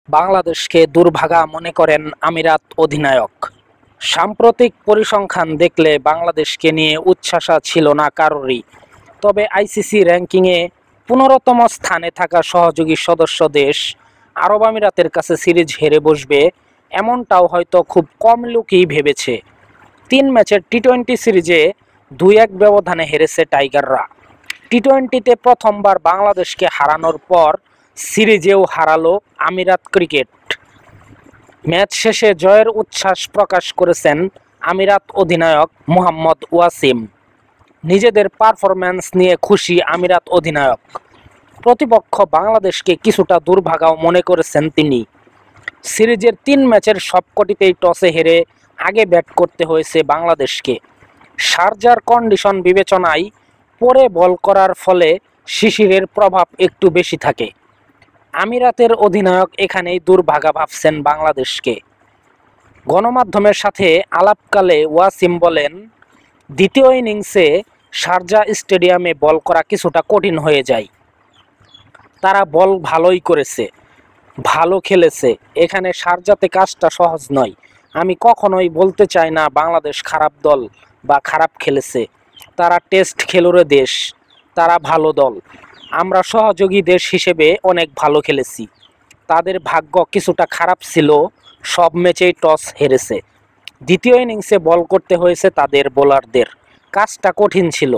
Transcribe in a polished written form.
বাংলাদেশকে দুর্ভাগা মনে করেন আমিরাত অধিনায়ক। সাম্প্রতিক পরিসংখ্যান দেখলে বাংলাদেশকে নিয়ে উচ্ছ্বাসা ছিল না কারোরই। তবে আইসিসি র্যাঙ্কিংয়ে 15তম স্থানে থাকা সহযোগী সদস্য দেশ আরব আমিরাতের কাছে সিরিজ হেরে বসবে, এমনটাও হয়তো খুব কম লোকই ভেবেছে। 3 ম্যাচের টি-20 সিরিজে 2-1 ব্যবধানে হেরেছে টাইগাররা। টি-20তে প্রথমবার বাংলাদেশকে হারানোর পর সিরিজেও হারালো আমিরাত ক্রিকেট। ম্যাচ শেষে জয়ের উচ্ছ্বাস প্রকাশ করেছেন আমিরাত অধিনায়ক মোহাম্মদ ওয়াসিম। নিজেদের পারফরম্যান্স নিয়ে খুশি আমিরাত অধিনায়ক। প্রতিপক্ষ বাংলাদেশকে কিছুটা দুর্ভাগাও মনে করেছেন তিনি। সিরিজের 3 ম্যাচের সবকটিতেই টসে হেরে আগে ব্যাট করতে হয়েছে বাংলাদেশকে। শারজার কন্ডিশন বিবেচনায় পরে বল করার ফলে শিশিরের প্রভাব একটু বেশি থাকে। আমিরাতের অধিনায়ক এখানেই দুর্ভাগা ভাবছেন বাংলাদেশকে। গণমাধ্যমের সাথে আলাপকালে ওয়াসিম বলেন, দ্বিতীয় ইনিংসে শারজা স্টেডিয়ামে বল করা কিছুটা কঠিন হয়ে যায়। তারা বল ভালোই করেছে, ভালো খেলেছে। এখানে শারজাতে কাজটা সহজ নয়। আমি কখনোই বলতে চাই না বাংলাদেশ খারাপ দল বা খারাপ খেলেছে। তারা টেস্ট খেলুড়ে দেশ, তারা ভালো দল। আমরা সহযোগী দেশ হিসেবে অনেক ভালো খেলেছি। তাদের ভাগ্য কিছুটা খারাপ ছিল, সব ম্যাচেই টস হেরেছে। দ্বিতীয় ইনিংসে বল করতে হয়েছে তাদের বোলারদের, কাজটা কঠিন ছিল।